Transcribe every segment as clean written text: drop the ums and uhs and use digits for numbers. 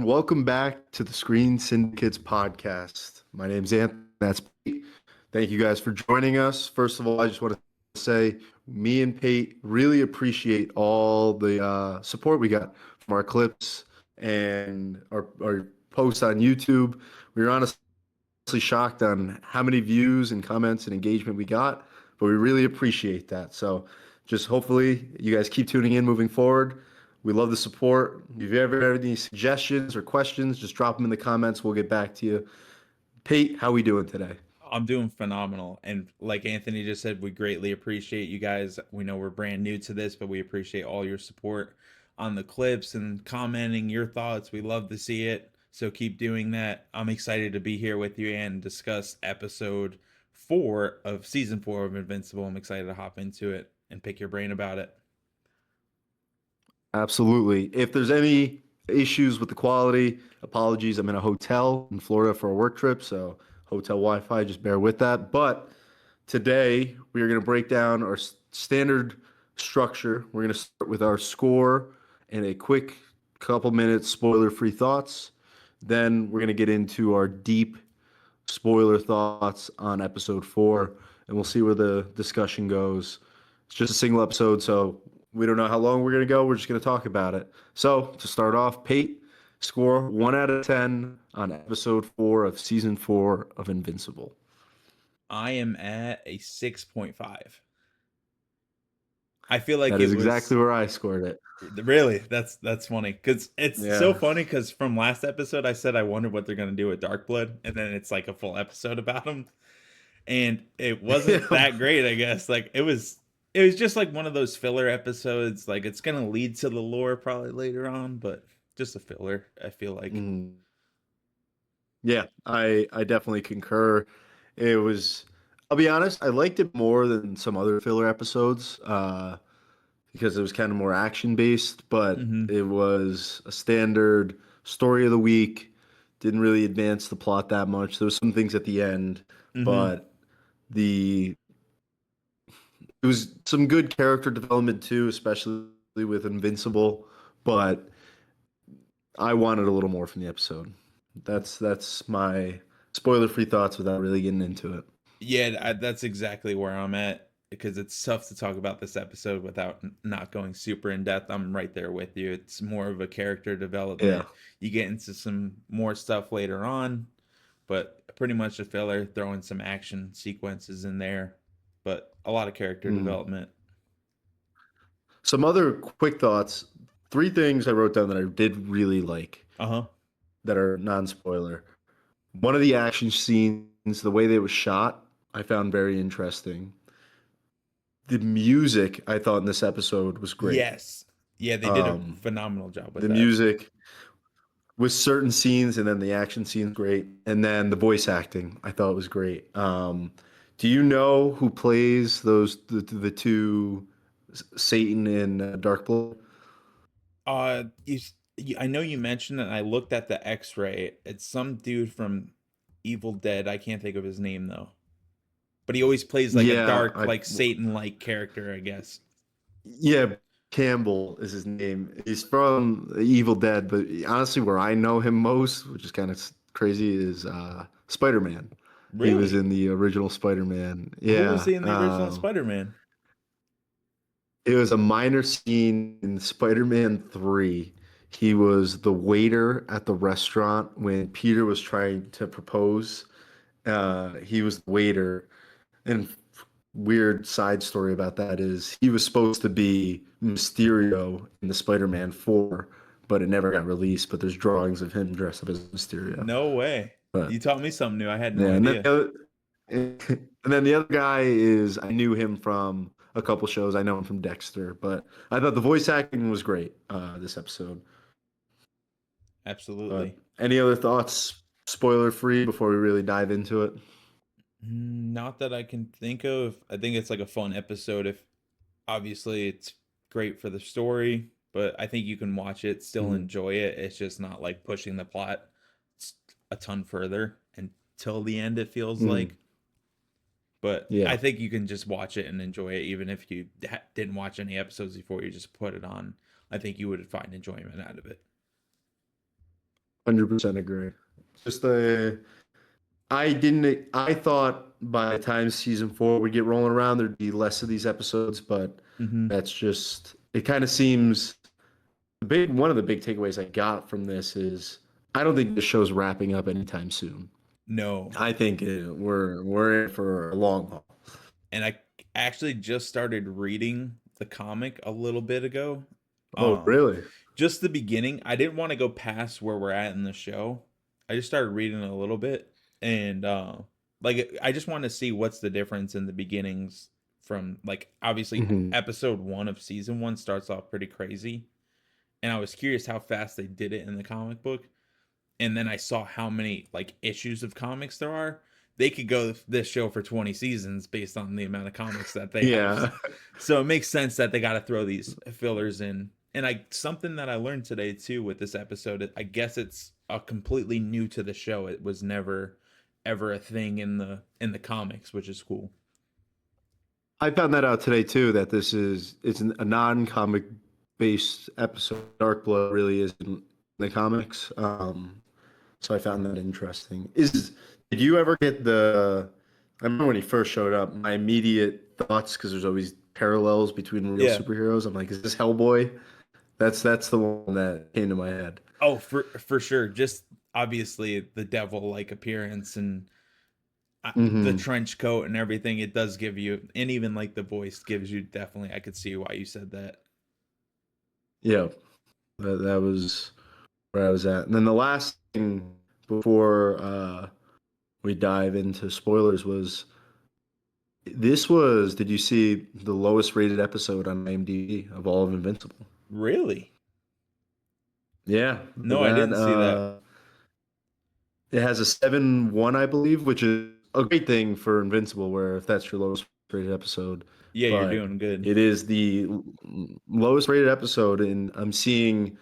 Welcome back to the Screen Syndicates podcast. My name's Anthony. That's Pete. Thank you guys for joining us. First of all, I just want to say me and Pete really appreciate all the support we got from our clips and our posts on YouTube. We were honestly shocked on how many views and comments and engagement we got, but we really appreciate that. So just hopefully you guys keep tuning in moving forward. We love the support. If you ever have any suggestions or questions, just drop them in the comments. We'll get back to you. Pete, how we doing today? I'm doing phenomenal. And like Anthony just said, we greatly appreciate you guys. We know we're brand new to this, but we appreciate all your support on the clips and commenting your thoughts. We love to see it. So keep doing that. I'm excited to be here with you and discuss episode 4 of season 4 of Invincible. I'm excited to hop into it and pick your brain about it. Absolutely. If there's any issues with the quality, apologies. I'm in a hotel in Florida for a work trip, so hotel Wi-Fi, just bear with that. But today we are going to break down our standard structure. We're going to start with our score and a quick couple minutes spoiler-free thoughts. Then we're going to get into our deep spoiler thoughts on episode 4, and we'll see where the discussion goes. It's just a single episode, so we don't know how long we're going to go. We're just going to talk about it. So, to start off, Pate, score 1 out of 10 on episode 4 of season 4 of Invincible. I am at a 6.5. I feel like That it is was exactly where I scored it. really, that's funny because it's so Yeah. funny because from last episode I said I wondered what they're gonna do with Darkblood, and then it's like a full episode about him, and it wasn't that great. I guess like it was just like one of those filler episodes. Like it's gonna lead to the lore probably later on, but just a filler. I feel like. Mm. Yeah, I definitely concur. It was, I'll be honest, I liked it more than some other filler episodes. Because it was kind of more action based, but Mm-hmm. it was a standard story of the week. Didn't really advance the plot that much. There was some things at the end, Mm-hmm. but the it was some good character development too, especially with Invincible. But I wanted a little more from the episode. That's my spoiler-free thoughts without really getting into it. Yeah, that's exactly where I'm at because it's tough to talk about this episode without not going super in depth. I'm right there with you. It's more of a character Yeah. development. You get into some more stuff later on, but pretty much a filler, throwing some action sequences in there, but a lot of character Mm. development. Some other quick thoughts. Three things I wrote down that I did really like Uh huh. that are non-spoiler. One of the action scenes, the way they was shot, I found very interesting. The music I thought in this episode was great. Yes. Yeah, they did a Um, phenomenal job with the that. music with certain scenes and then the action scenes great. And then the voice acting I thought was great. Do you know who plays the two Satan and Darkblood? I know you mentioned it. And I looked at the X-ray. It's some dude from Evil Dead. I can't think of his name though. But he always plays like a Yeah, dark, like Satan-like character, I guess. yeah, Campbell is his name. He's from Evil Dead, but honestly, where I know him most, which is kind of crazy, is Spider-Man. He was Really? in the original Spider-Man. Who was Yeah, he in the original Spider-Man? it was a minor scene in Spider-Man 3. He was the waiter at the restaurant when Peter was trying to propose. He was the waiter, and weird side story about that is he was supposed to be Mysterio in the Spider-Man 4, but it never got released. But there's drawings of him dressed up as Mysterio. No way. But You taught me something new. I had no yeah, and then idea. the other, and then the other guy is I knew him from a couple shows. I know him from Dexter, but I thought the voice acting was great this episode. But Absolutely. any other thoughts, spoiler free, before we really dive into it? Not that I can think of. I think it's like a fun episode. If obviously it's great for the story, but I think you can watch it, still Mhm. enjoy it. It's just not like pushing the plot a ton further until the end, it feels Mhm. like. But I Yeah. think you can just watch it and enjoy it, even if you didn't watch any episodes before. You just put it on. I think you would find enjoyment out of it. 100% agree. Just the I didn't. I thought by the time season four would get rolling around, there'd be less of these episodes, but Hmm. that's just. It kind of seems the big. One of the big takeaways I got from this is I don't think the show's wrapping up anytime soon. No. I think we're in for a long haul. And I actually just started reading the comic a little bit ago. Oh, Um, really? just the beginning. I didn't want to go past where we're at in the show. I just started reading a little bit, and like I just want to see what's the difference in the beginnings from like obviously Hmm. episode 1 of season 1 starts off pretty crazy, and I was curious how fast they did it in the comic book, and then I saw how many like issues of comics there are. They could go this show for 20 seasons based on the amount of comics that they have. Yeah. So it makes sense that they got to throw these fillers in. And I something that I learned today too with this episode, I guess it's a completely new to the show. It was never ever a thing in the comics, which is cool. I found that out today too, that it's a non-comic based episode. Dark Blood really isn't in the comics. So I found that interesting. Did you ever get I remember when he first showed up, my immediate thoughts, because there's always parallels between real Yeah. superheroes. I'm like, is this Hellboy? That's the one that came to my head. Oh, for sure. Just obviously the devil like appearance and the Hmm. trench coat and everything, it does give you, and even like the voice gives you, definitely I could see why you said that. Yeah, that was where I was at. And then the last thing before we dive into spoilers was did you see the lowest rated episode on IMDb of all of Invincible? Really? Yeah, No, I didn't see that. it has a 7.1, I believe, which is a great thing for Invincible, where if that's your lowest rated episode, Yeah, you're but doing good. it is the lowest rated episode, and I'm seeing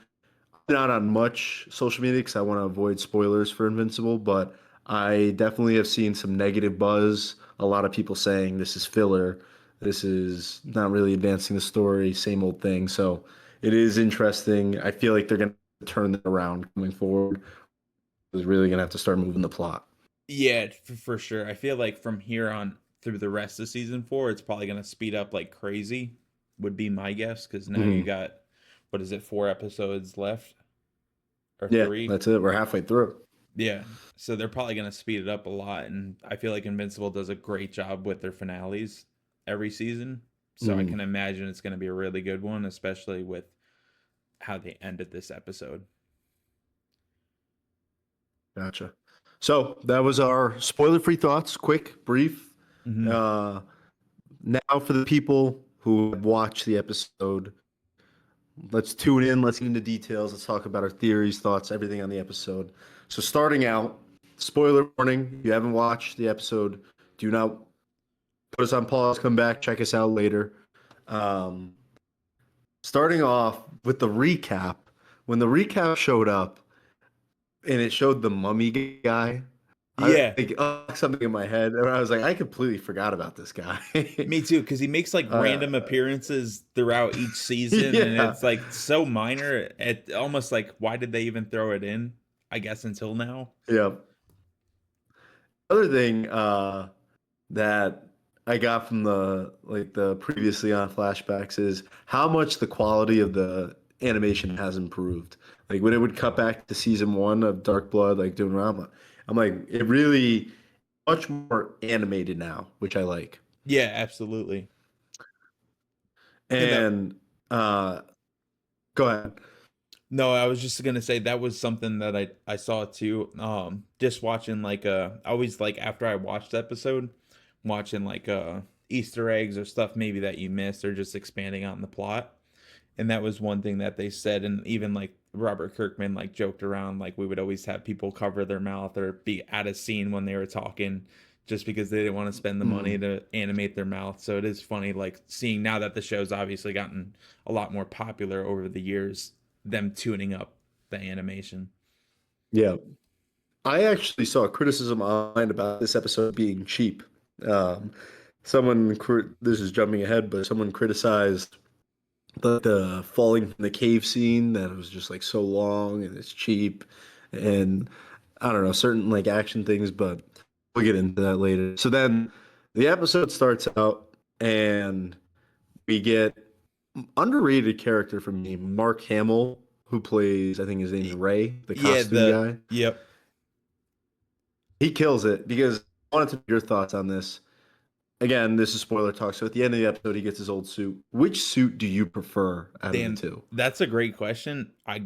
not on much social media because I want to avoid spoilers for Invincible, but I definitely have seen some negative buzz. A lot of people saying this is filler. This is not really advancing the story, same old thing. So it is interesting. I feel like they're going to turn that around coming forward. Is really going to have to start moving the plot. Yeah, for sure. I feel like from here on through the rest of season 4, it's probably going to speed up like crazy, would be my guess, because now you Mhm. got, what is it, 4 episodes left or Yeah, 3? that's it. We're halfway through. Yeah. So they're probably going to speed it up a lot. And I feel like Invincible does a great job with their finales every season. So I Mhm. can imagine it's going to be a really good one, especially with how they ended this episode. Gotcha. So that was our spoiler-free thoughts, quick, brief. Hmm. Uh, Now for the people who have watched the episode, let's tune in, let's get into details, let's talk about our theories, thoughts, everything on the episode. So starting out, spoiler warning, if you haven't watched the episode, do not put us on pause, come back, check us out later. Um, Starting off with the recap, when the recap showed up and it showed the mummy guy, I Yeah. like something in my head, and I was like, I completely forgot about this guy. Me too, because he makes like uh, random appearances throughout each season, and yeah, it's like so minor. It almost like, why did they even throw it in? I guess until now. yeah. Other thing that I got from the previously on flashbacks is how much the quality of the animation has improved. Like when it would cut back to season one of Dark Blood, like doing Rama, I'm like, it really much more animated now, which I like. Yeah, absolutely. And that And uh, go ahead. No, I was just gonna say that was something that I saw too. Just watching like I always like after I watched the episode, watching like Easter eggs or stuff maybe that you missed or just expanding on the plot. And that was one thing that they said, and even like Robert Kirkman like joked around, like we would always have people cover their mouth or be out of scene when they were talking just because they didn't want to spend the money Mhm. to animate their mouth. So it is funny like seeing now that the show's obviously gotten a lot more popular over the years, them tuning up the animation. Yeah, I actually saw a criticism online about this episode being cheap. Um, this is jumping ahead, but someone criticized the falling from the cave scene, that it was just like so long and it's cheap. and I don't know, certain like action things, but we'll get into that later. So then the episode starts out and we get underrated character from me, Mark Hamill, who plays, I think his name's Y- Ray, the Yeah, costume the guy. yep. He kills it because I wanted to know your thoughts on this. Again, this is spoiler talk. So at the end of the episode, he gets his old suit. Which suit do you prefer out of the Dan, two? that's a great question. I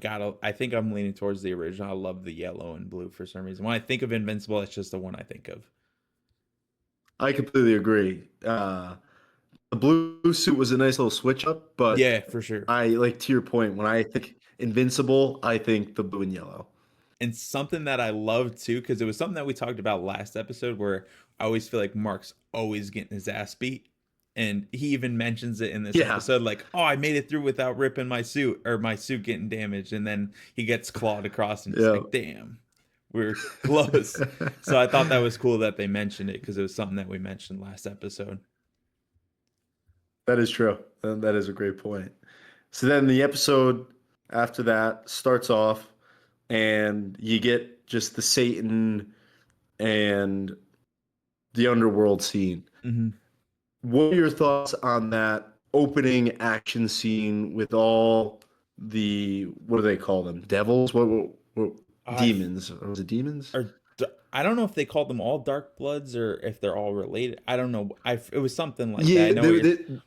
think I'm leaning towards the original. I love the yellow and blue for some reason. When I think of Invincible, it's just the one I think of. I completely agree. The blue suit was a nice little switch up, but Yeah, for sure. I like to your point. When I think Invincible, I think the blue and yellow. And something that I love too, because it was something that we talked about last episode, where I always feel like Mark's always getting his ass beat. And he even mentions it in this Yeah. episode, like, "Oh, I made it through without ripping my suit or my suit getting damaged." And then he gets clawed across, and it's Yeah. like, "Damn, we're close." So I thought that was cool that they mentioned it because it was something that we mentioned last episode. That is true. That is a great point. So then the episode after that starts off, and you get just the Satan and the underworld scene. Hmm. What are your thoughts on that opening action scene with all the what do they call them? Devils? What I demons? Or was it demons? or I don't know if they called them all Dark Bloods or if they're all related. I don't know. It was something like that. I Yeah, know what you're.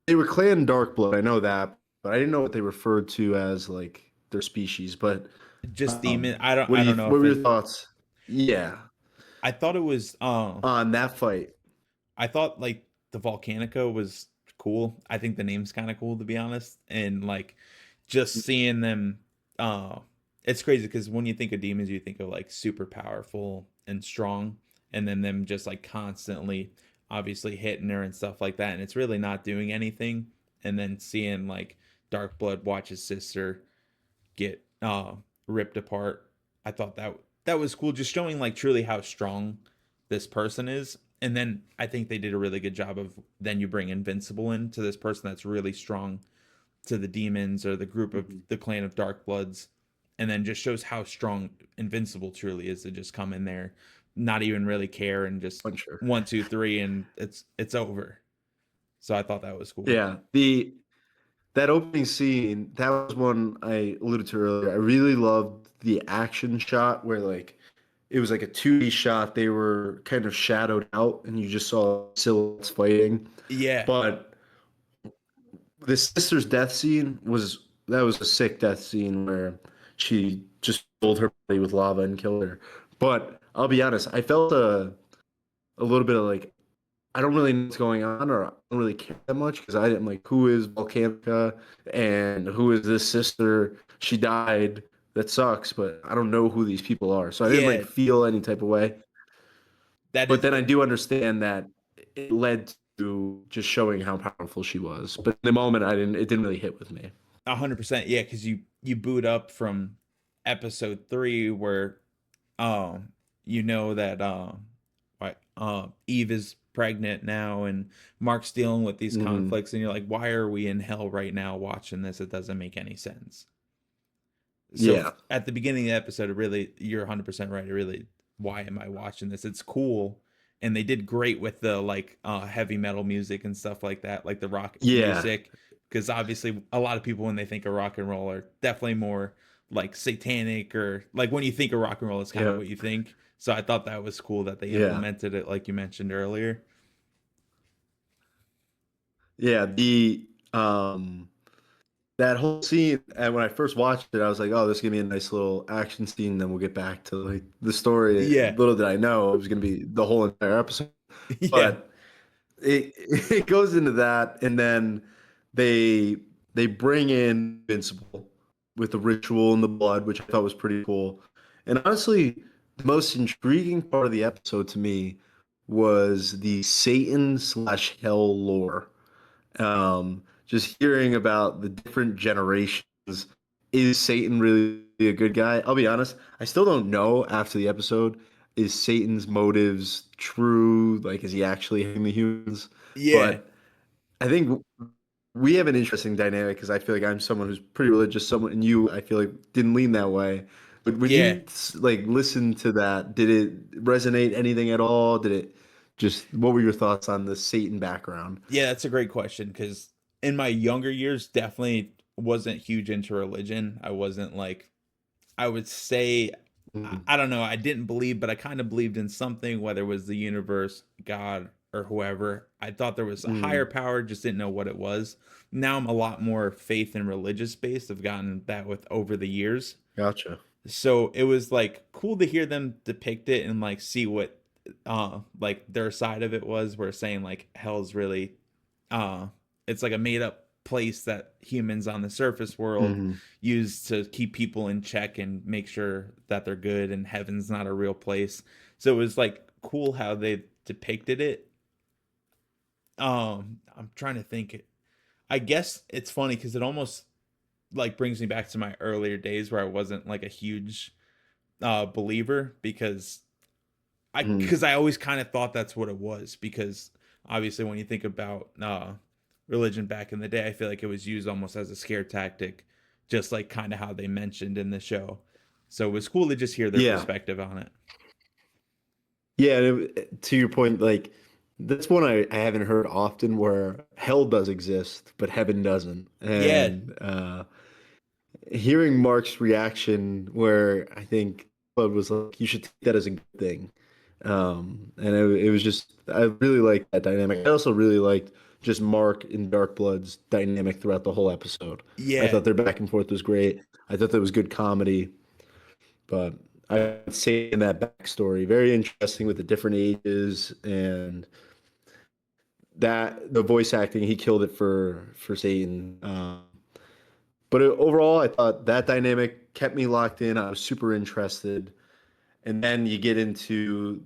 they were Clan Darkblood. I know that, but I didn't know what they referred to as like their species. But Just demon. I don't. what I do you? don't know What if were your it. thoughts? Yeah, I thought it was. on that fight. I thought like the Volcanica was cool. I think the name's kind of cool to be honest, and like just seeing them. It's crazy because when you think of demons, you think of like super powerful and strong, and then them just like constantly, obviously hitting her and stuff like that, and it's really not doing anything. And then seeing like Dark Blood watch his sister get ripped apart. I thought that was cool, just showing like truly how strong this person is. And then I think they did a really good job of then you bring Invincible into this person that's really strong to the demons or the group of Mhm. the clan of Dark Bloods, and then just shows how strong Invincible truly is to just come in there, not even really care and just Puncher. 1, 2, 3, and it's over. So I thought that was cool. Yeah, the that opening scene, that was one I alluded to earlier. I really loved the action shot where like it was like a 2D shot. They were kind of shadowed out and you just saw silhouettes fighting. Yeah, But the sister's death scene was that was a sick death scene where she just filled her body with lava and killed her. But I'll be honest, I felt a little bit of like I don't really know what's going on, or I don't really care that much because I'm like, who is Volcanica and who is this sister? She died. That sucks, but I don't know who these people are. So I didn't like yeah, feel any type of way. that But is then I do understand that it led to just showing how powerful she was. But in the moment, I didn't. It didn't really hit with me. 100%. Yeah, because you boot up from episode 3 where you know that what Eve is pregnant now and Mark's dealing with these Hmm. conflicts, and you're like, why are we in hell right now watching this? It doesn't make any sense. So Yeah, at the beginning of the episode, it really, you're 100% right. It really, why am I watching this? It's cool. And they did great with the like heavy metal music and stuff like that, like the rock yeah, music. Because obviously, a lot of people, when they think of rock and roll, are definitely more like satanic, or like when you think of rock and roll, it's kind of yeah, what you think. So I thought that was cool that they yeah, implemented it, like you mentioned earlier. yeah. The that whole scene, and when I first watched it, I was like, "Oh, this is gonna be a nice little action scene." Then we'll get back to like the story. Yeah. Little did I know it was gonna be the whole entire episode. Yeah. But it it goes into that, and then they they bring in Invincible with the ritual and the blood, which I thought was pretty cool. And honestly, the most intriguing part of the episode to me was the Satan slash hell lore. Just hearing about the different generations. Is Satan really a good guy? I'll be honest, I still don't know after the episode. Is Satan's motives true? Like, is he actually hating the humans? Yeah. But I think we have an interesting dynamic because I feel like I'm someone who's pretty religious, someone, and you, I feel like, didn't lean that way. But when Yeah. you like listen to that, did it resonate anything at all? Did it just what were your thoughts on the Satan background? Yeah, that's a great question because in my younger years, definitely wasn't huge into religion. I wasn't like, I would say, Mm, I don't know, I didn't believe, but I kind of believed in something, whether it was the universe, God, or whoever. I thought there was a higher mm, power, just didn't know what it was. Now I'm a lot more faith and religious based. I've gotten that with over the years. gotcha. So it was like cool to hear them depict it and like see what like their side of it was, where saying like hell's really uh it's like a made up place that humans on the surface world Hmm. use to keep people in check and make sure that they're good, and heaven's not a real place. So it was like cool how they depicted it. I'm trying to think. I guess it's funny because it almost like brings me back to my earlier days where I wasn't like a huge believer, because Hmm. I always kind of thought that's what it was, because obviously when you think about religion back in the day, I feel like it was used almost as a scare tactic, just like kind of how they mentioned in the show. So it was cool to just hear their Yeah. perspective on it. Yeah, and to your point, like that's one I haven't heard often where hell does exist, but heaven doesn't. Yeah, And hearing Mark's reaction, where I think Bud was like, "You should take that as a good thing," and it was just I really liked that dynamic. I also really liked just Mark and Darkblood's dynamic throughout the whole episode. I yeah, thought their back and forth was great. I thought that was good comedy, but I would say in that backstory, very interesting with the different ages and that the voice acting, he killed it for Satan. But overall, I thought that dynamic kept me locked in. I was super interested. And then you get into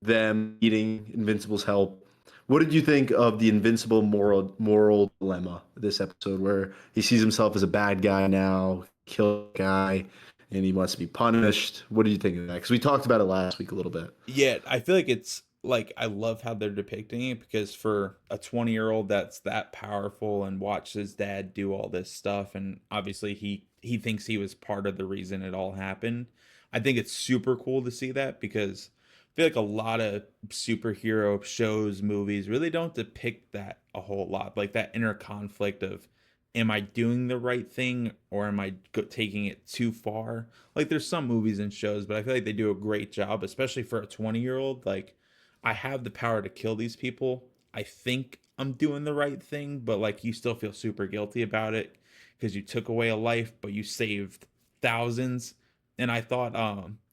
them needing Invincible's help. What did you think of the Invincible moral dilemma this episode, where he sees himself as a bad guy now, kill a guy, and he wants to be punished? What do you think of that? Because we talked about it last week a little bit. yeah. I feel like it's like I love how they're depicting it, because for a 20-year-old that's that powerful and watched his dad do all this stuff, and obviously he thinks he was part of the reason it all happened. I think it's super cool to see that, because I feel like a lot of superhero shows, movies really don't depict that a whole lot, like that inner conflict of, am I doing the right thing, or am I taking it too far? Like there's some movies and shows, but I feel like they do a great job, especially for a 20-year-old. Like, I have the power to kill these people. I think I'm doing the right thing, but like you still feel super guilty about it because you took away a life, but you saved thousands. And I thought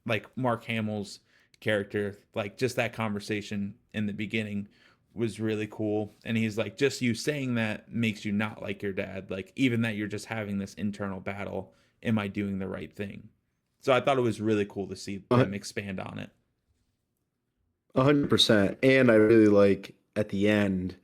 like Mark Hamill's character, like just that conversation in the beginning was really cool. And he's like, just you saying that makes you not like your dad. Like, even that you're just having this internal battle, am I doing the right thing? So I thought it was really cool to see A them expand on it. 100%. And I really like at the end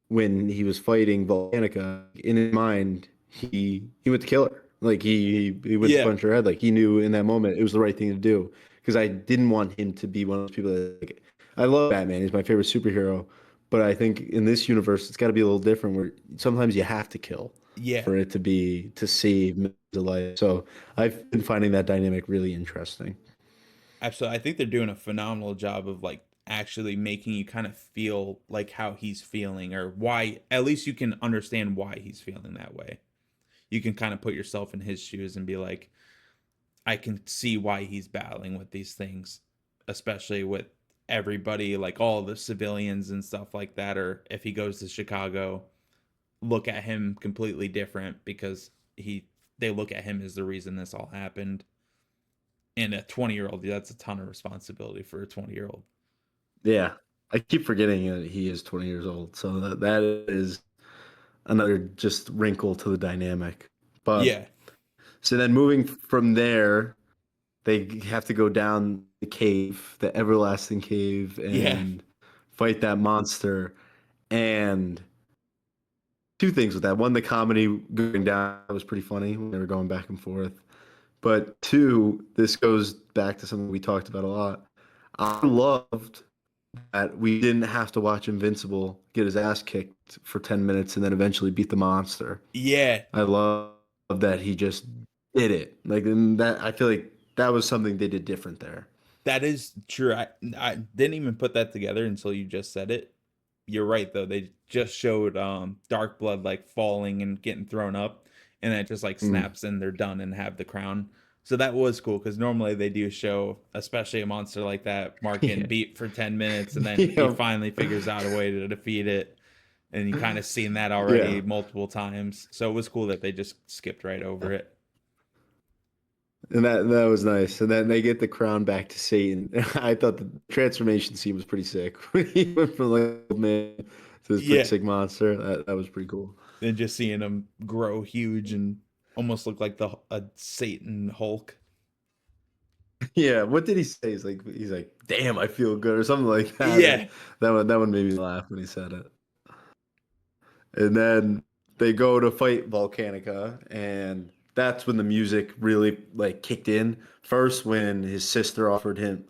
when he was fighting Volcanica, in his mind, he went to kill her. Like he went to Yeah, punch her head. Like he knew in that moment it was the right thing to do. Because I didn't want him to be one of those people that like, I love Batman. He's my favorite superhero. But I think in this universe, it's got to be a little different. Where sometimes you have to kill yeah. for it to be to save millions of life. So I've been finding that dynamic really interesting. Absolutely. I think they're doing a phenomenal job of like actually making you kind of feel like how he's feeling, or why, at least you can understand why he's feeling that way. You can kind of put yourself in his shoes and be like, I can see why he's battling with these things, especially with everybody, like all the civilians and stuff like that. Or if he goes to Chicago, look at him completely different, because they look at him as the reason this all happened. And a 20-year-old, that's a ton of responsibility for a 20-year-old. Yeah, I keep forgetting that he is 20 years old. So that is another just wrinkle to the dynamic. But Yeah, so then moving from there, they have to go down the cave, the everlasting cave, yeah, and fight that monster. And two things with that. One, the comedy going down was pretty funny when they were going back and forth. But two, this goes back to something we talked about a lot. I loved that we didn't have to watch Invincible get his ass kicked for 10 minutes and then eventually beat the monster. yeah, I love that he just did it. Like, and that I feel like that was something they did different there. That is true. I didn't even put that together until you just said it. You're right though. They just showed Dark Blood like falling and getting thrown up, and then it just like Mm. snaps and they're done and have the crown. So that was cool because normally they do show, especially a monster like that, Mark getting Yeah. beat for 10 minutes, and then he Yeah. finally figures out a way to defeat it. And you kind of seen that already Yeah. multiple times. So it was cool that they just skipped right over it. And that was nice. And then they get the crown back to Satan. I thought the transformation scene was pretty sick. When he went from like old man to this pretty Yeah, sick monster. That was pretty cool. and just seeing him grow huge and almost look like the a Satan Hulk. Yeah, what did he say? He's like, damn, I feel good or something like that. Yeah, And that one made me laugh when he said it. And then they go to fight Volcanica, and that's when the music really like kicked in. First, when his sister offered him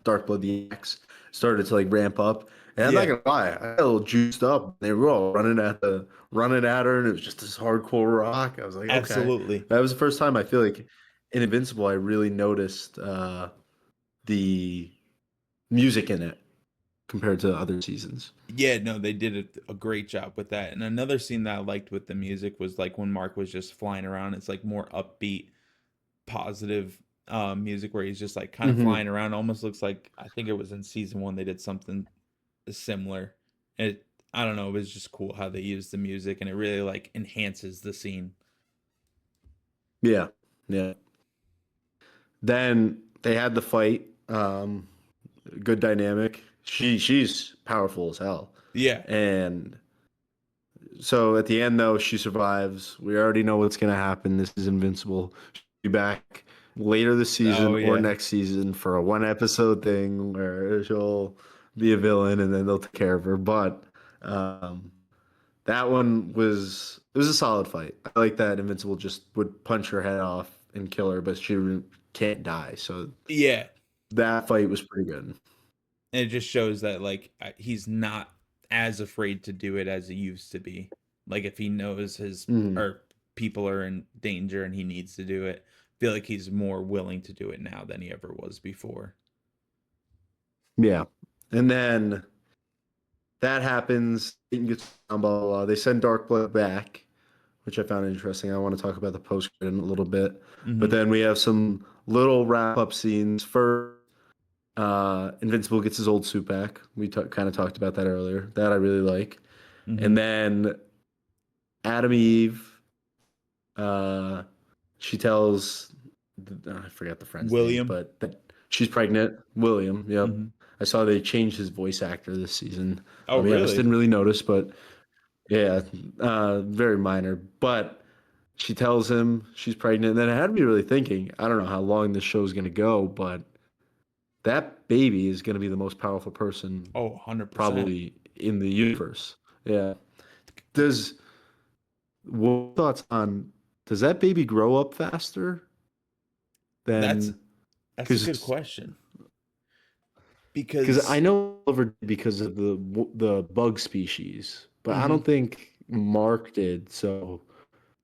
Darkblood the axe, started to like ramp up. And I'm not yeah, gonna lie, I got a little juiced up. They were all running at her, and it was just this hardcore rock. I was like, okay. absolutely. That was the first time I feel like in Invincible I really noticed the music in it compared to other seasons. Yeah, no, they did a great job with that. And another scene that I liked with the music was like when Mark was just flying around. It's like more upbeat, positive music where he's just like kind of Hmm. flying around. Almost looks like I think it was in season one they did something similar. It I don't know, it was just cool how they used the music and it really like enhances the scene. Yeah, yeah. Then they had the fight. Good dynamic. She's powerful as hell. Yeah. And so at the end though, she survives. We already know what's gonna happen. This is Invincible. She'll be back later this season Oh or yeah. next season for a one episode thing where she'll be a villain and then they'll take care of her. But um, that one was a solid fight. I like that Invincible just would punch her head off and kill her, but she can't die. So Yeah. that fight was pretty good. And it just shows that like he's not as afraid to do it as he used to be. Like if he knows his Mhm. or people are in danger and he needs to do it, I feel like he's more willing to do it now than he ever was before. Yeah. And then that happens. Satan gets down, blah, blah, blah. They send Darkblood back, which I found interesting. I want to talk about the post credit in a little bit. But Hmm. then we have some little wrap up scenes. First, Invincible gets his old suit back. We kind of talked about that earlier. That I really like. And Hmm. then Adam Eve, uh, she tells, I forgot the friend's name, William. but that she's pregnant. William, yep. Hmm. I saw they changed his voice actor this season. Oh Yeah, I just really? didn't really notice, but yeah, very minor. But she tells him she's pregnant, and then it had me really thinking. I don't know how long this show is going to go, but that baby is going to be the most powerful person Oh, 100%. probably in the universe. Yeah. Does what thoughts on does that baby grow up faster That's than that's a good because question because I because know Oliver did because of the bug species, but I mhm, don't think Mark did. So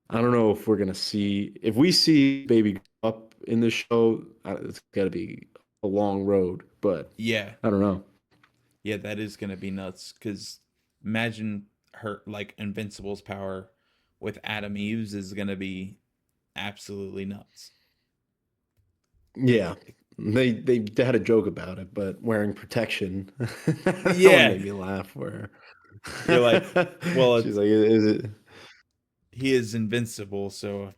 I don't know if we're gonna see if we see baby grow up in the show. It's got to be a long road, but yeah. I don't know. Yeah, that is gonna be nuts. Cause imagine her like Invincible's power with Adam Eve's is gonna be absolutely nuts. Yeah, they had a joke about it, but wearing protection that one Yeah, made me laugh. Where you're like, well, she's it's like, "Is it?" he is invincible, so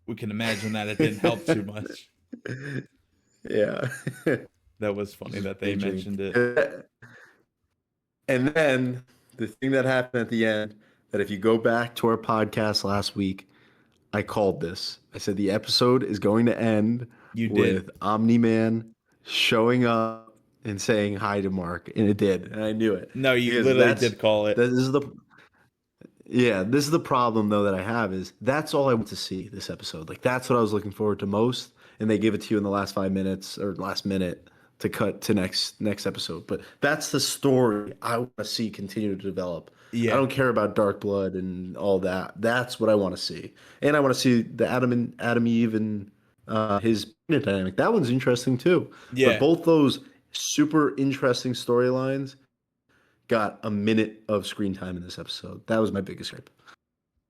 we can imagine that it didn't help too much. Yeah, That was funny just that they raging. mentioned it. And then the thing that happened at the end, that if you go back to our podcast last week, I called this. I said the episode is going to end You did. with Omni Man showing up and saying hi to Mark, and it did, and I knew it No, you because literally did call it. this is the yeah, this is the problem though that I have is that's all I want to see this episode. Like that's what I was looking forward to most, and they give it to you in the last 5 minutes or last minute to cut to next episode. But that's the story I want to see continue to develop. I Yeah. don't care about Dark Blood and all that. That's what I want to see. And I want to see the Adam Eve and his dynamic. That one's interesting too. But Yeah. both those super interesting storylines got a minute of screen time in this episode. That was my biggest gripe.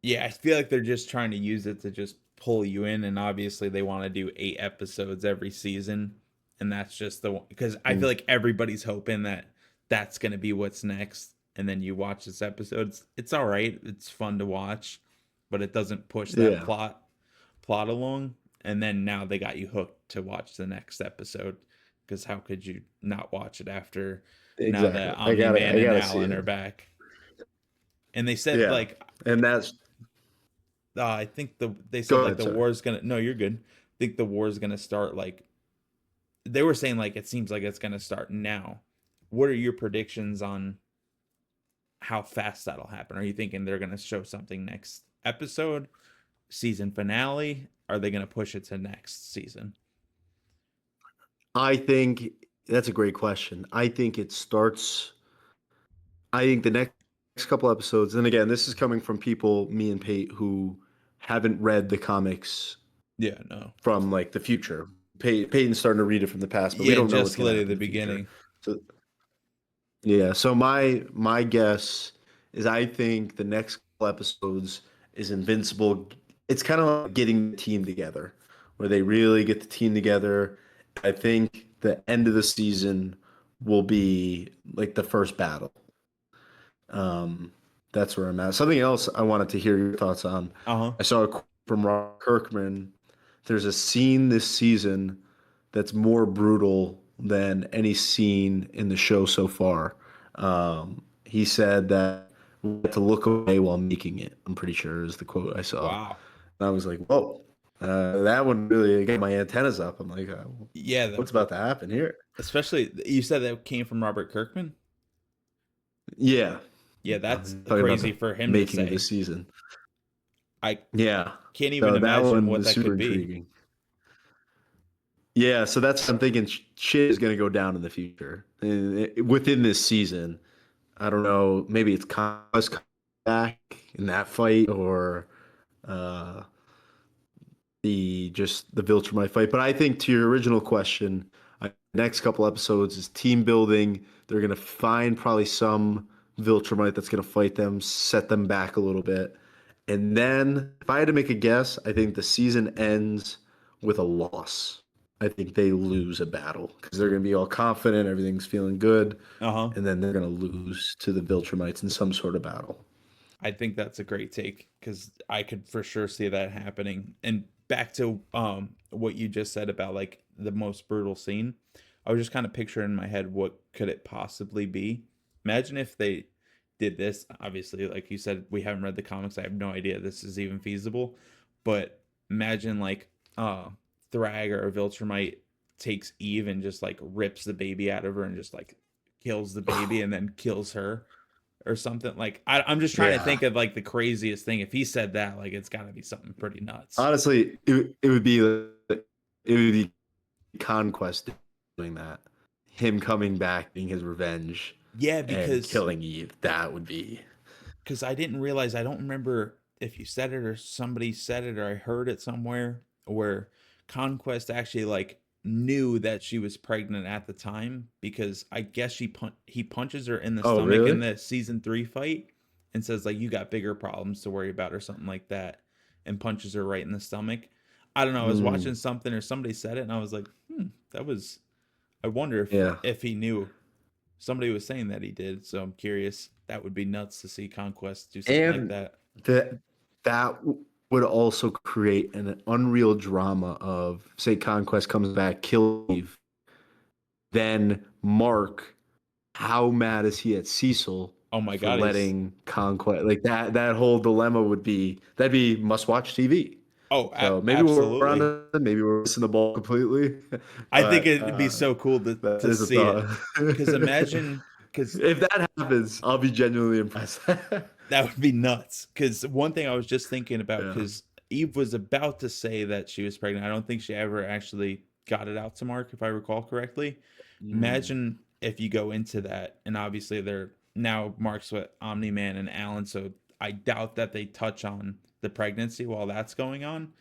Yeah, I feel like they're just trying to use it to just pull you in, and obviously they want to do 8 episodes every season, and that's just the one because I feel Mm. like everybody's hoping that that's going to be what's next, and then you watch this episode. It's all right, it's fun to watch, but it doesn't push that Yeah, plot along. And then now they got you hooked to watch the next episode because how could you not watch it after now exactly. that Omni Man I and gotta see Alan it. are back? And they said Yeah, like and that's I think they go said like ahead, the sorry. war's gonna. No, you're good. I think the war's gonna start like they were saying like it seems like it's gonna start now. What are your predictions on how fast that'll happen? Are you thinking they're gonna show something next episode, season finale? Are they gonna push it to next season? I think that's a great question. I think it starts. I think the next couple episodes, and again, this is coming from people, me and Pate, who haven't read the comics Yeah, no. from like the future. Peyton's starting to read it from the past, but we Yeah, don't know what's just going to literally happen the in the future. beginning. So yeah, so my guess is I think the next couple episodes is Invincible. It's kind of like getting the team together, where they really get the team together. I think the end of the season will be like the first battle. Um, that's where I'm at. Something else I wanted to hear your thoughts on. Uh huh. I saw a quote from Rob Kirkman. There's a scene this season that's more brutal than any scene in the show so far. He said that we had to look away while making it. I'm pretty sure is the quote I saw. Wow. And I was like, whoa, that one really got my antennas up. I'm like, Yeah, what's about to happen here? especially you said that came from Robert Kirkman. Yeah, Yeah, that's talking about crazy the for him to making of say. this season. I Yeah, can't even so that imagine one what was that super could be. intriguing. Yeah, so that's I'm thinking shit is going to go down in the future. And within this season. I don't know, maybe it's Conquest coming back in that fight or uh the Viltrumite fight. But I think to your original question, next couple episodes is team building. They're gonna find probably some Viltrumite that's gonna fight them, set them back a little bit. And then if I had to make a guess, I think the season ends with a loss. I think they lose a battle because they're gonna be all confident, everything's feeling good, Uh huh. and then they're gonna lose to the Viltrumites in some sort of battle. I think that's a great take because I could for sure see that happening. And back to what you just said about like the most brutal scene, I was just kind of picturing in my head what could it possibly be. Imagine if they did this. Obviously, like you said, we haven't read the comics. I have no idea this is even feasible. But imagine like Thrag or Viltrumite takes Eve and just like rips the baby out of her and just like kills the baby and then kills her or something. Like I'm just trying to Yeah. think of like the craziest thing. If he said that, like it's got to be something pretty nuts. Honestly, it would be Conquest doing that. Him coming back, being his revenge, Yeah, and killing Eve. That would be. because I didn't realize. I don't remember if you said it or somebody said it or I heard it somewhere where Conquest actually like knew that she was pregnant at the time because I guess he punches her in the Oh, stomach in really? the season 3 fight and says like you got bigger problems to worry about or something like that and punches her right in the stomach. I don't know. I was Mm, watching something or somebody said it and I was like, that was. I wonder yeah. if he knew. Somebody was saying that he did, so I'm curious. That would be nuts to see Conquest do something like And that. that that would also create an unreal drama of say Conquest comes back, kill Eve, then Mark, how mad is he at Cecil Oh my for god, he's letting Conquest like that whole dilemma would be that'd be must watch TV. So maybe we're on absolutely. to maybe we're missing the ball completely, I think but it'd be so cool that to is a see it. thought. Cause imagine cause If that happens, I'll be genuinely impressed. that would be nuts. Cause one thing I was just thinking about, Yeah. cause Eve was about to say that she was pregnant. I don't think she ever actually got it out to Mark, if I recall correctly. Mm. Imagine if you go into that and obviously they're now Mark's with Omni Man and Alan, so I doubt that they touch on the pregnancy while that's going on.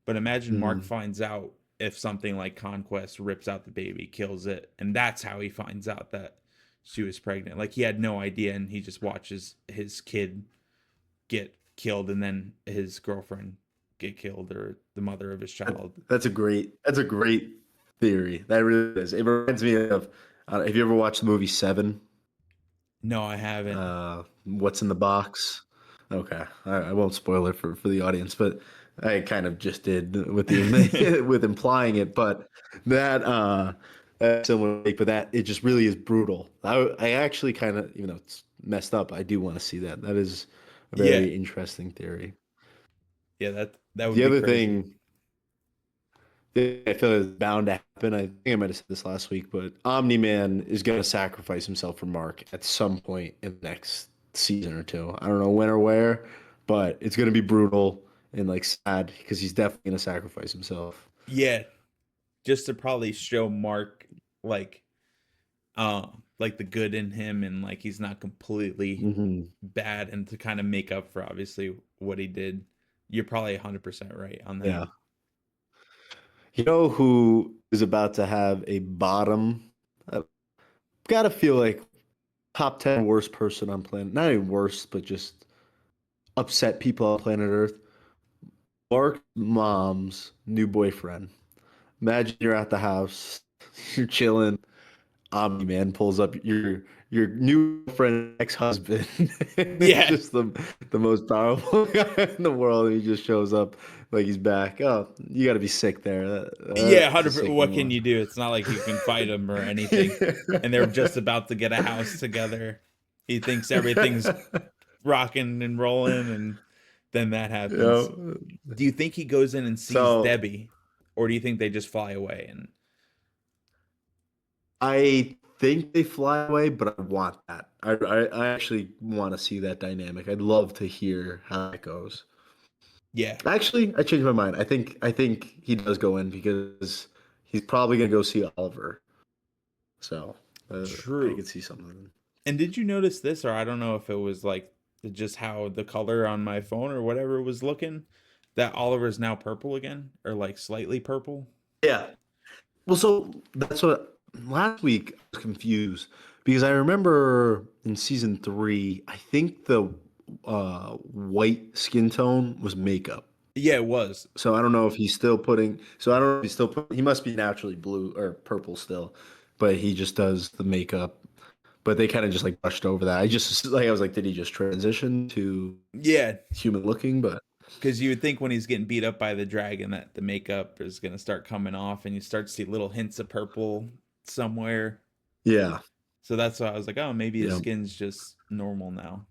But imagine Mark Mm. finds out if something like Conquest rips out the baby, kills it, and that's how he finds out that she was pregnant. Like he had no idea, and he just watches his kid get killed, and then his girlfriend get killed, or the mother of his child. That's a great theory. That really is. It reminds me of. Have you ever watched the movie Seven? No, I haven't. What's in the box? Okay, I won't spoil it for the audience, but I kind of just did with the with implying it. But that that's similar, but that it just really is brutal. I actually kind of, even though it's messed up, I do want to see that. That is a Yeah, very interesting theory. yeah, that would The be other crazy. thing I feel is bound to happen. I think I might have said this last week, but Omni Man is going to sacrifice himself for Mark at some point in the next season or two. I don't know when or where, but it's going to be brutal and like sad because he's definitely going to sacrifice himself. Yeah, just to probably show Mark like like the good in him, and like he's not completely Hmm. bad, and to kind of make up for obviously what he did. You're probably 100% right on that. Yeah. You know who is about to have a bottom? I've got to feel like top 10 worst person on planet. Not even worst, but just upset people on planet Earth. Mark's mom's new boyfriend. Imagine you're at the house, you're chilling. Omni Man pulls up your new friend, ex-husband. It's Yeah. just the most powerful guy in the world. And he just shows up like he's back. Oh, you got to be sick there. Yeah, That's a 100%. What sickening can one. you do? It's not like you can fight him or anything. And they're just about to get a house together. He thinks everything's rocking and rolling, and then that happens. Yeah. Do you think he goes in and sees So Debbie, or do you think they just fly away? And I think they fly away, but I want that. I actually want to see that dynamic. I'd love to hear how it goes. yeah, Actually, I changed my mind. I think he does go in because he's probably gonna go see Oliver. So I true. could see something. And did you notice this, or I don't know if it was like just how the color on my phone or whatever was looking, that Oliver's now purple again, or like slightly purple? Yeah. Well, so that's what last week I was confused because I remember in season three, I think the white skin tone was makeup. Yeah, it was. So I don't know if he's still putting. So I don't know if he's still put. He must be naturally blue or purple still, but he just does the makeup. But they kind of just like brushed over that. I just like I was like, did he just transition to Yeah, human looking? But because you would think when he's getting beat up by the dragon that the makeup is going to start coming off, and you start to see little hints of purple somewhere. yeah, So that's why I was like, oh, maybe his yeah. skin's just normal now.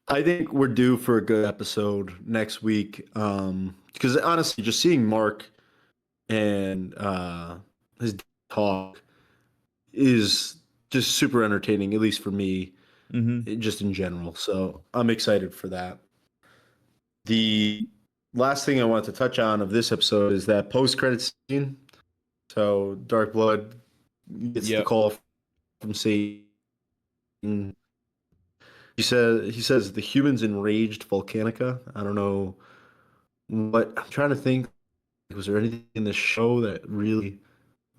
I think we're due for a good episode next week. Because honestly, just seeing Mark and his talk is just super entertaining, at least for me, Mm-hmm. just in general. So I'm excited for that. The last thing I want to touch on of this episode is that post-credit scene. So Dark Blood gets the Yep. call from Satan. He says the humans enraged Volcanica. I don't know what I'm trying to think. Was there anything in the show that really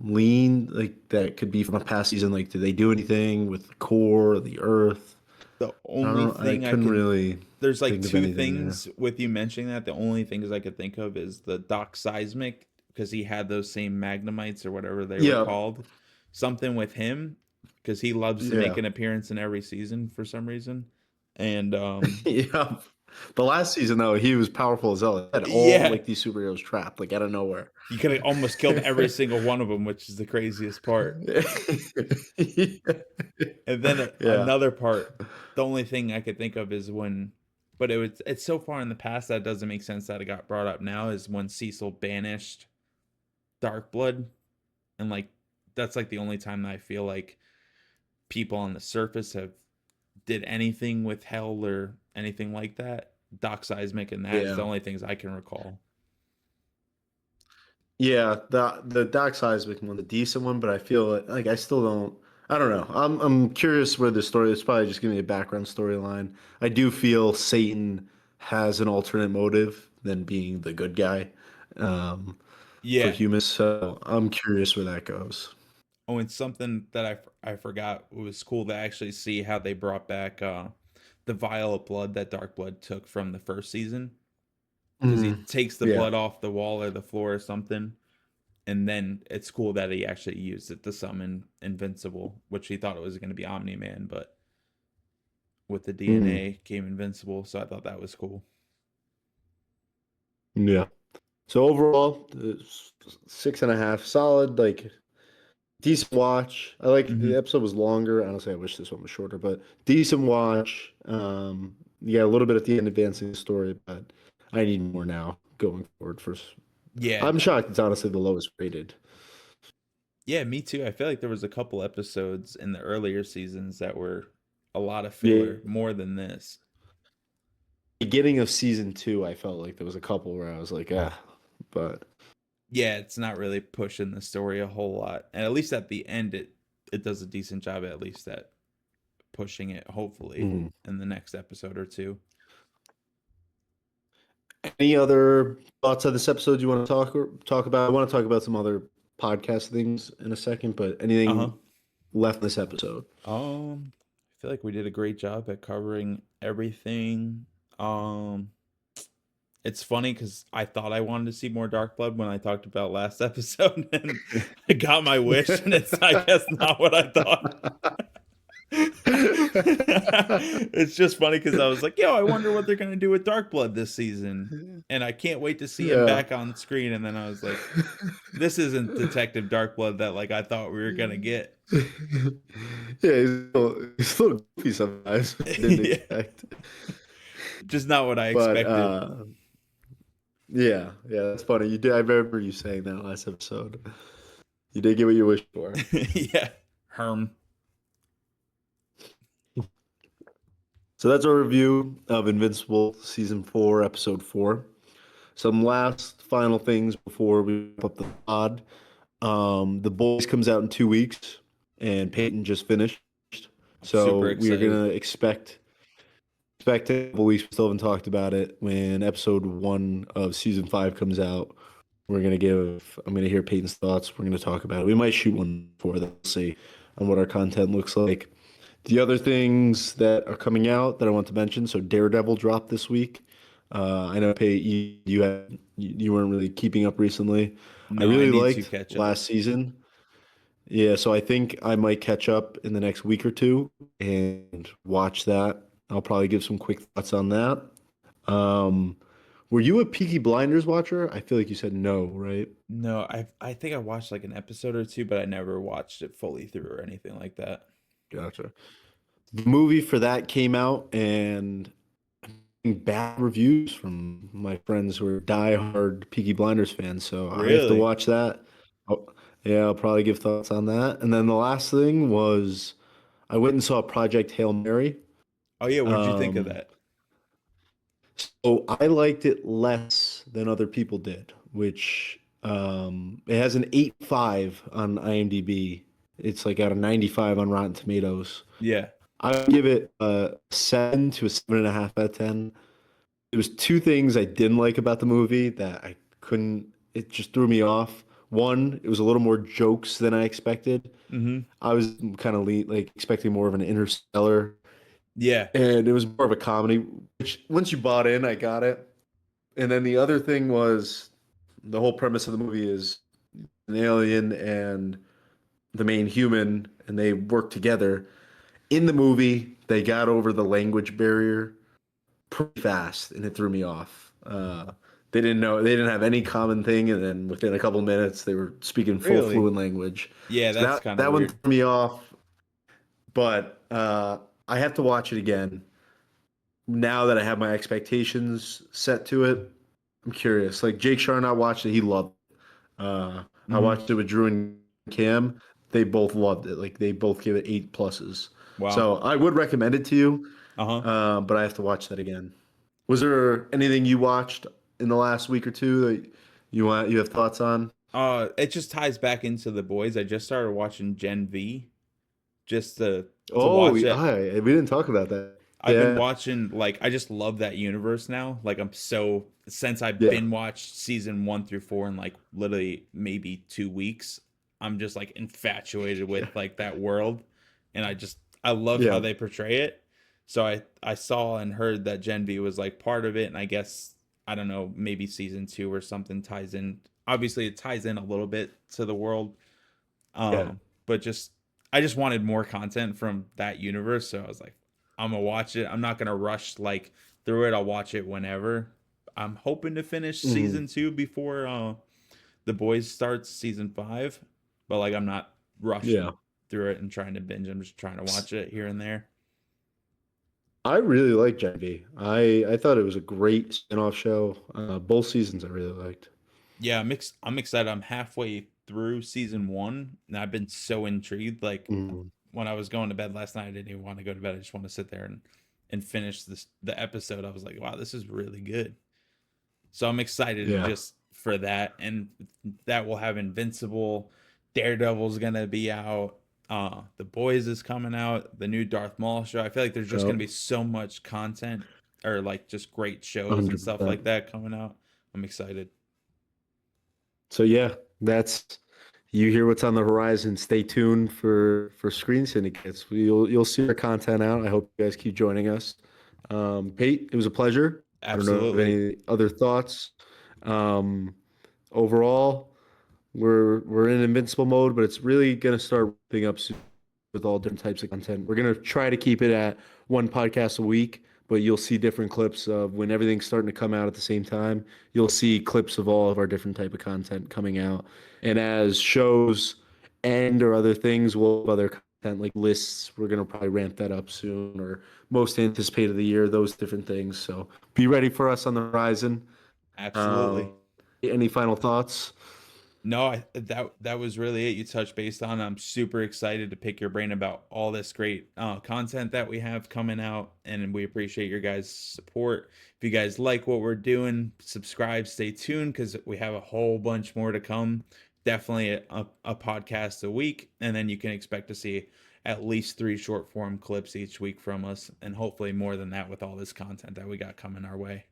leaned like that could be from a past season? Like, did they do anything with the core or the Earth? The I don't only know. I thing I couldn't can really there's like think of two anything there. things with you mentioning that. The only things I could think of is the Doc Seismic, because he had those same magnemites or whatever they were Yeah, called. Something with him, because he loves to make yeah, an appearance in every season for some reason. And yeah. The last season though, he was powerful as hell. He had all yeah, like these superheroes trapped like out of nowhere. you could have almost killed every single one of them, which is the craziest part. And then Yeah, another part, the only thing I could think of is when, but it's so far in the past that it doesn't make sense that it got brought up now, is when Cecil banished Dark Blood, and like that's like the only time that I feel like people on the surface have did anything with hell or anything like that. Doc Seismic and that is the yeah. only things I can recall. Yeah, the Doc Seismic one, the decent one, but I feel like I still don't. I don't know. I'm curious where the story is. Probably just give me a background storyline. I do feel Satan has an alternate motive than being the good guy um, for Yeah. humans. So I'm curious where that goes. Oh, and something that I forgot, it was cool to actually see how they brought back the vial of blood that Dark Blood took from the first season, because he Mm, takes the yeah. blood off the wall or the floor or something, and then it's cool that he actually used it to summon Invincible, which he thought it was going to be Omni Man, but with the Mm, DNA came Invincible, so I thought that was cool. yeah. So overall, it's 6.5, solid, like decent watch. I like Hmm. the episode was longer. Honestly, I wish this one was shorter, but decent watch. Yeah, a little bit at the end advancing the story, but I need more now going forward. Yeah, I'm shocked it's honestly the lowest rated. yeah, me too. I feel like there was a couple episodes in the earlier seasons that were a lot of Yeah, filler, more than this. beginning of season two, I felt like there was a couple where I was like, ah, but Yeah, it's not really pushing the story a whole lot. And at least at the end it does a decent job at least at pushing it, hopefully, mhm. in the next episode or two. Any other thoughts on this episode you want to talk about? I want to talk about some other podcast things in a second, but Uh-huh. anything left in this episode? I feel like we did a great job at covering everything. Um it's funny because I thought I wanted to see more Dark Blood when I talked about last episode, and I got my wish, and it's I guess not what I thought. It's just funny because I was like, yo, I wonder what they're gonna do with Dark Blood this season. And I can't wait to see him Yeah. back on screen. And then I was like, this isn't Detective Dark Blood that like I thought we were gonna get. Yeah, he's a little goofy sometimes. I didn't Yeah. expect. Just not what I But expected. yeah, yeah, that's funny. You did. I remember you saying that last episode. You did get what you wished for. Yeah. Herm. So that's our review of Invincible season 4, episode 4. Some last final things before we wrap up the pod. The Boys comes out in 2 weeks, and Peyton just finished. I'm So super we are excited. gonna expect a couple weeks. We still haven't talked about it. When episode 1 of season 5 comes out, I'm gonna hear Peyton's thoughts. We're gonna talk about it. We might shoot one for that. We'll see on what our content looks like. The other things that are coming out that I want to mention. So Daredevil dropped this week. I know Peyton, you weren't really keeping up recently. I No, I really need to liked catch up. last season. Yeah, so I think I might catch up in the next week or two and watch that. I'll probably give some quick thoughts on that. Um, were you a Peaky Blinders watcher? I feel like you said no, right? No, I think I watched like an episode or two, but I never watched it fully through or anything like that. Gotcha. The movie for that came out and bad reviews from my friends who are diehard Peaky Blinders fans. So I have to Really? watch that. Oh, yeah, I'll probably give thoughts on that. And then the last thing was I went and saw Project Hail Mary. Oh yeah, what did you think of Um, that? so I liked it less than other people did, which it has an 8.5 on IMDb. It's like out of 95 on Rotten Tomatoes. Yeah. I would give it a 7 to a 7.5 out of 10. There was two things I didn't like about the movie that I couldn't, it just threw me off. One, it was a little more jokes than I expected. Mm-hmm. I was kind of like expecting more of an Interstellar, Yeah. and it was more of a comedy, which once you bought in, I got it. And then the other thing was the whole premise of the movie is an alien and the main human, and they work together. In the movie, they got over the language barrier pretty fast, and it threw me off. They didn't have any common thing, and then within a couple minutes, they were speaking full Really? fluent language. Yeah, So that's that kind of that one weird. threw me off. But I have to watch it again now that I have my expectations set to it. I'm curious. Like Jake Sharnott watched it; he loved it. I Mm-hmm. watched it with Drew and Cam. They both loved it. Like they both gave it 8 pluses. Wow. So I would recommend it to you, Uh-huh. but I have to watch that again. Was there anything you watched in the last week or two that you have thoughts on? It just ties back into the boys. I just started watching Gen V just to Oh, watch it. we didn't talk about that. I've been Yeah, watching, like, I just love that universe now. Like, I'm so, since I yeah, binge watched season 1 through 4 in like literally maybe 2 weeks, I'm just like infatuated with yeah, like that world, and I love how yeah, they portray it. So I saw and heard that Gen V was like part of it, and I guess I don't know, maybe season 2 or something ties in. Obviously, it ties in a little bit to the world, yeah. but just I just wanted more content from that universe, so I was like, I'm gonna watch it. I'm not gonna rush like through it. I'll watch it whenever. I'm hoping to finish Mhm. season 2 before the boys starts season 5, but like I'm not Yeah. rushing through it and trying to binge. I'm just trying to watch it here and there. I really like Gen V. I thought it was a great spin-off show. Both seasons I really liked. Yeah, I'm excited. I'm halfway through season 1, and I've been so intrigued. Like Mhm. when I was going to bed last night, I didn't even want to go to bed. I just want to sit there and finish the episode. I was like, wow, this is really good. So I'm excited Yeah. just for that, and that will have Invincible. Daredevil's gonna be out. The Boys is coming out. The new Darth Maul show. I feel like there's just gonna Oh, be so much content, or like just great shows and stuff like 100%. that coming out. I'm excited. So yeah, that's you hear what's on the horizon. Stay tuned for Screen Syndicates. You'll see our content out. I hope you guys keep joining us. Pete, it was a pleasure. I don't know if you have Absolutely. any other thoughts. Um, overall, we're in invincible mode, but it's really gonna start ramping up soon with all different types of content. We're gonna try to keep it at one podcast a week, but you'll see different clips of when everything's starting to come out at the same time. You'll see clips of all of our different type of content coming out. And as shows end or other things, we'll have other content like lists. We're gonna probably ramp that up soon or most anticipated of the year, those different things. So be ready for us on the horizon. Absolutely. Um, any final thoughts? No, that was really it. You touched based on. I'm super excited to pick your brain about all this great content that we have coming out, and we appreciate your guys' support. If you guys like what we're doing, subscribe, stay tuned because we have a whole bunch more to come. Definitely a podcast a week, and then you can expect to see at least 3 short form clips each week from us, and hopefully more than that with all this content that we got coming our way.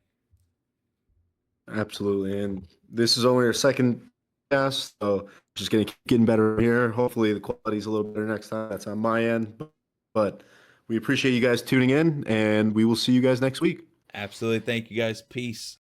Absolutely. And this is only our second cast, so just gonna keep getting better here. Hopefully the quality's a little better next time. That's on my end. But we appreciate you guys tuning in and we will see you guys next week. Absolutely. Thank you guys. Peace.